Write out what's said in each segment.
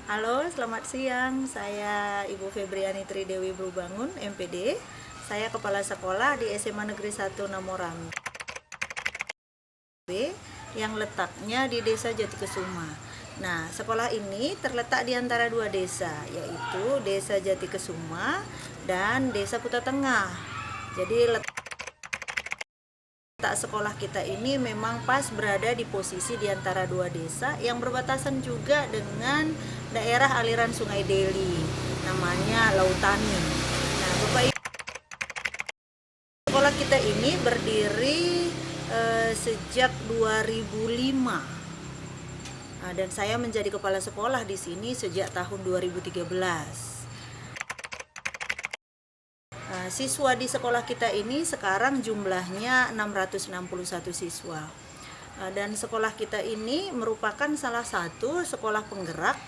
Halo, selamat siang. Saya Ibu Febriani Tridewi Brubangun, MPD. Saya Kepala Sekolah di SMA Negeri 1 Namorambe yang letaknya di Desa Jatikesuma. Nah, sekolah ini terletak di antara dua desa, yaitu Desa Jatikesuma dan Desa Kuta Tengah. Jadi letak sekolah kita ini memang pas berada di posisi di antara dua desa yang berbatasan juga dengan daerah aliran Sungai Deli, namanya Lautani. Nah, Bapak Ibu, sekolah kita ini berdiri sejak 2005. Dan saya menjadi kepala sekolah di sini sejak tahun 2013. Siswa di sekolah kita ini sekarang jumlahnya 661 siswa. Dan sekolah kita ini merupakan salah satu sekolah penggerak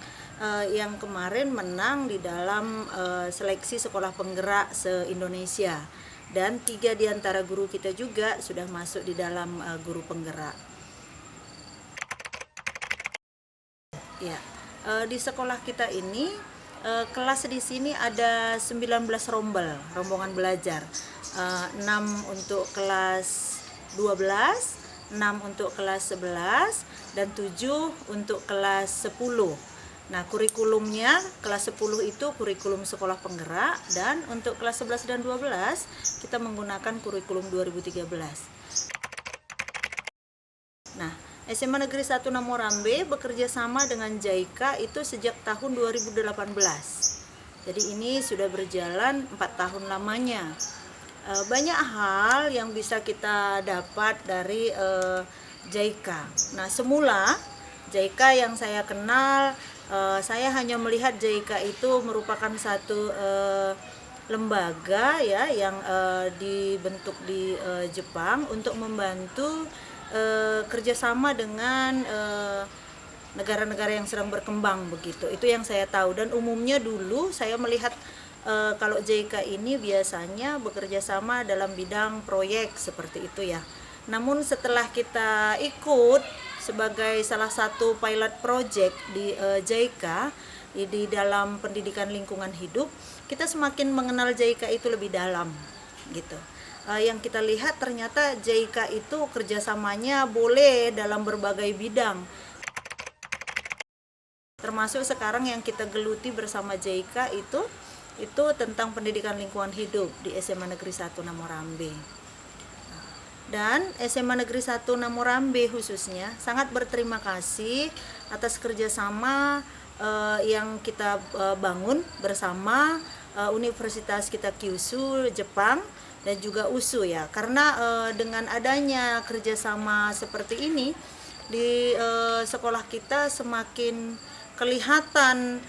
yang kemarin menang di dalam seleksi sekolah penggerak se-Indonesia. Dan 3 di antara guru kita juga sudah masuk di dalam guru penggerak. Ya, di sekolah kita ini kelas di sini ada 19 rombongan belajar, 6 untuk kelas 12, 6 untuk kelas 11, dan 7 untuk kelas 10. Nah, kurikulumnya kelas 10 itu kurikulum sekolah penggerak, dan untuk kelas 11 dan 12 kita menggunakan kurikulum 2013. Nah, SMA Negeri 1 Namorambe bekerja sama dengan JICA itu sejak tahun 2018. Jadi ini sudah berjalan 4 tahun lamanya. Banyak hal yang bisa kita dapat dari JICA. Nah, semula JICA yang saya kenal, saya hanya melihat JICA itu merupakan satu lembaga ya yang dibentuk di Jepang untuk membantu kerjasama dengan negara-negara yang sedang berkembang begitu. Itu yang saya tahu, dan umumnya dulu saya melihat kalau JICA ini biasanya bekerja sama dalam bidang proyek seperti itu ya. Namun setelah kita ikut sebagai salah satu pilot project di JICA di dalam pendidikan lingkungan hidup, kita semakin mengenal JICA itu lebih dalam gitu. Yang kita lihat ternyata JICA itu kerjasamanya boleh dalam berbagai bidang, termasuk sekarang yang kita geluti bersama JICA itu tentang pendidikan lingkungan hidup di SMA Negeri 1 Namorambe. Dan SMA Negeri 1 Namorambe khususnya sangat berterima kasih atas kerjasama yang kita bangun bersama Universitas kita Kyushu Jepang dan juga USU ya, karena dengan adanya kerjasama seperti ini di sekolah kita semakin kelihatan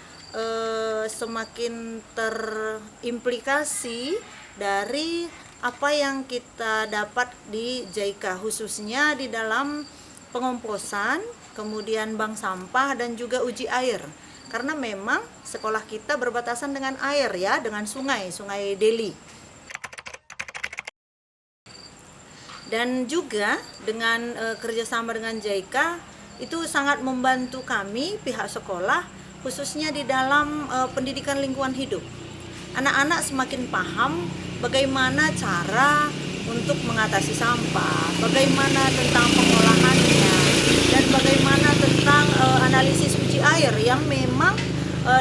semakin terimplikasi dari apa yang kita dapat di JICA, khususnya di dalam pengomposan, kemudian bank sampah, dan juga uji air, karena memang sekolah kita berbatasan dengan air ya, dengan Sungai Deli. Dan juga dengan kerjasama dengan JICA itu sangat membantu kami pihak sekolah, khususnya di dalam pendidikan lingkungan hidup. Anak-anak semakin paham bagaimana cara untuk mengatasi sampah, bagaimana tentang pengolahannya, dan bagaimana tentang analisis uji air yang memang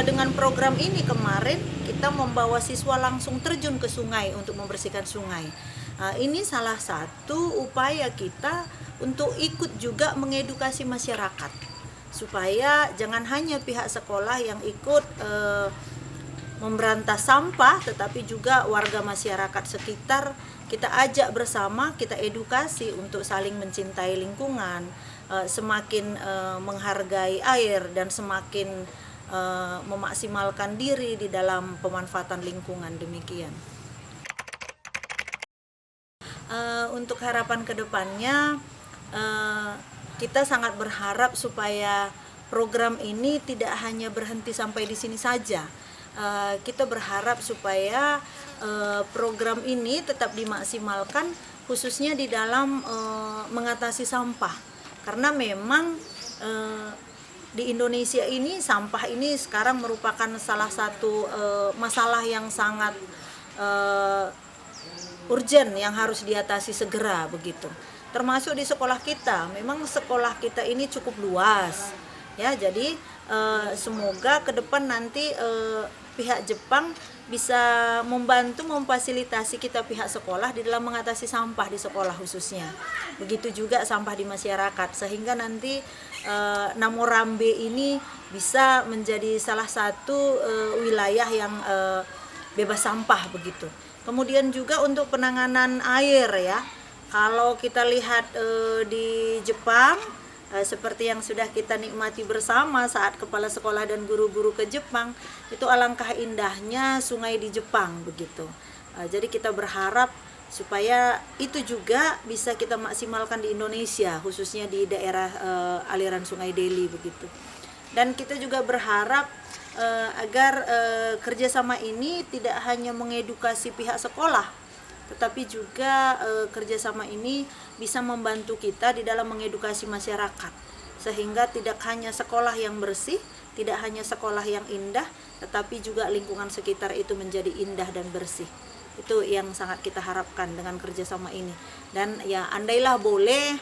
dengan program ini kemarin kita membawa siswa langsung terjun ke sungai untuk membersihkan sungai. Ini salah satu upaya kita untuk ikut juga mengedukasi masyarakat, supaya jangan hanya pihak sekolah yang ikut memberantas sampah, tetapi juga warga masyarakat sekitar kita ajak bersama, kita edukasi untuk saling mencintai lingkungan, semakin menghargai air, dan semakin memaksimalkan diri di dalam pemanfaatan lingkungan. Demikian. Untuk harapan kedepannya, kita sangat berharap supaya program ini tidak hanya berhenti sampai di sini saja. Kita berharap supaya program ini tetap dimaksimalkan, khususnya di dalam mengatasi sampah, karena memang di Indonesia ini sampah ini sekarang merupakan salah satu masalah yang sangat urgent yang harus diatasi segera begitu. Termasuk di sekolah kita, memang sekolah kita ini cukup luas ya, jadi semoga ke depan nanti pihak Jepang bisa membantu memfasilitasi kita pihak sekolah di dalam mengatasi sampah di sekolah khususnya. Begitu juga sampah di masyarakat, sehingga nanti Namorambe ini bisa menjadi salah satu wilayah yang bebas sampah begitu. Kemudian juga untuk penanganan air ya. Kalau kita lihat di Jepang seperti yang sudah kita nikmati bersama saat kepala sekolah dan guru-guru ke Jepang, itu alangkah indahnya sungai di Jepang begitu. Jadi kita berharap supaya itu juga bisa kita maksimalkan di Indonesia, khususnya di daerah aliran Sungai Deli begitu. Dan kita juga berharap agar kerjasama ini tidak hanya mengedukasi pihak sekolah, tetapi juga kerjasama ini bisa membantu kita di dalam mengedukasi masyarakat, sehingga tidak hanya sekolah yang bersih, tidak hanya sekolah yang indah, tetapi juga lingkungan sekitar itu menjadi indah dan bersih. Itu yang sangat kita harapkan dengan kerjasama ini. Dan ya andailah boleh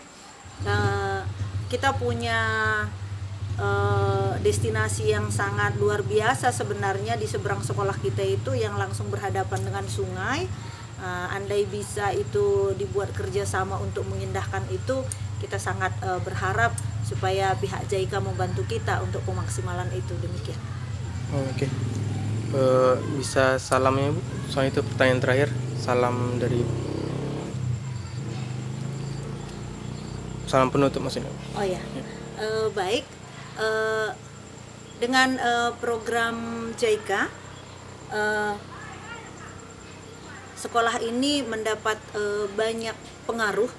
kita punya destinasi yang sangat luar biasa sebenarnya di seberang sekolah kita itu yang langsung berhadapan dengan sungai. Andai bisa itu dibuat kerjasama untuk mengindahkan itu, kita sangat berharap supaya pihak JICA membantu kita untuk pemaksimalan itu. Demikian. Oke. Bisa salamnya Bu? Soalnya itu pertanyaan terakhir. Salam dari salam penutup maksudnya. Oh ya. Baik. Dengan program JICA, sekolah ini mendapat banyak pengaruh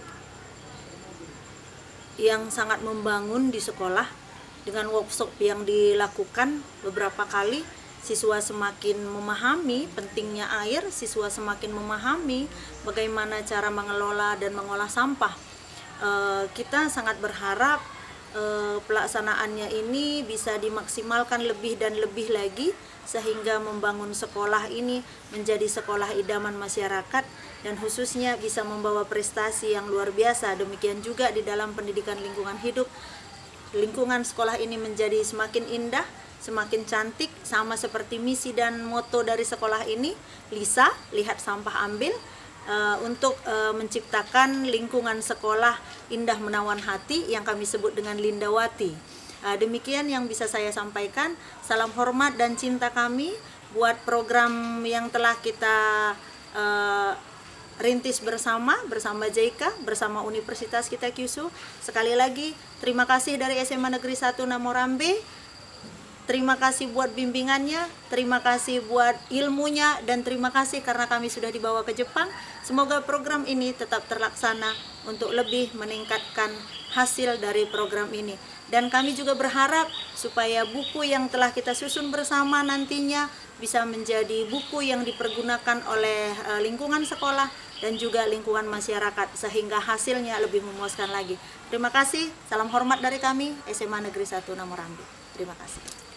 yang sangat membangun di sekolah. Dengan workshop yang dilakukan beberapa kali, siswa semakin memahami pentingnya air, siswa semakin memahami bagaimana cara mengelola dan mengolah sampah. Kita sangat berharap pelaksanaannya ini bisa dimaksimalkan lebih dan lebih lagi, sehingga membangun sekolah ini menjadi sekolah idaman masyarakat dan khususnya bisa membawa prestasi yang luar biasa. Demikian juga di dalam pendidikan lingkungan hidup, lingkungan sekolah ini menjadi semakin indah, semakin cantik, sama seperti misi dan moto dari sekolah ini, Lisa, lihat sampah ambil, untuk menciptakan lingkungan sekolah indah menawan hati yang kami sebut dengan Lindawati. Demikian yang bisa saya sampaikan. Salam hormat dan cinta kami buat program yang telah kita rintis bersama JICA, bersama Universitas kita Kyushu. Sekali lagi terima kasih dari SMA Negeri 1 Namorambe. Terima kasih buat bimbingannya, terima kasih buat ilmunya, dan terima kasih karena kami sudah dibawa ke Jepang. Semoga program ini tetap terlaksana untuk lebih meningkatkan hasil dari program ini. Dan kami juga berharap supaya buku yang telah kita susun bersama nantinya bisa menjadi buku yang dipergunakan oleh lingkungan sekolah dan juga lingkungan masyarakat, sehingga hasilnya lebih memuaskan lagi. Terima kasih, salam hormat dari kami SMA Negeri 1 Namorambe. Terima kasih.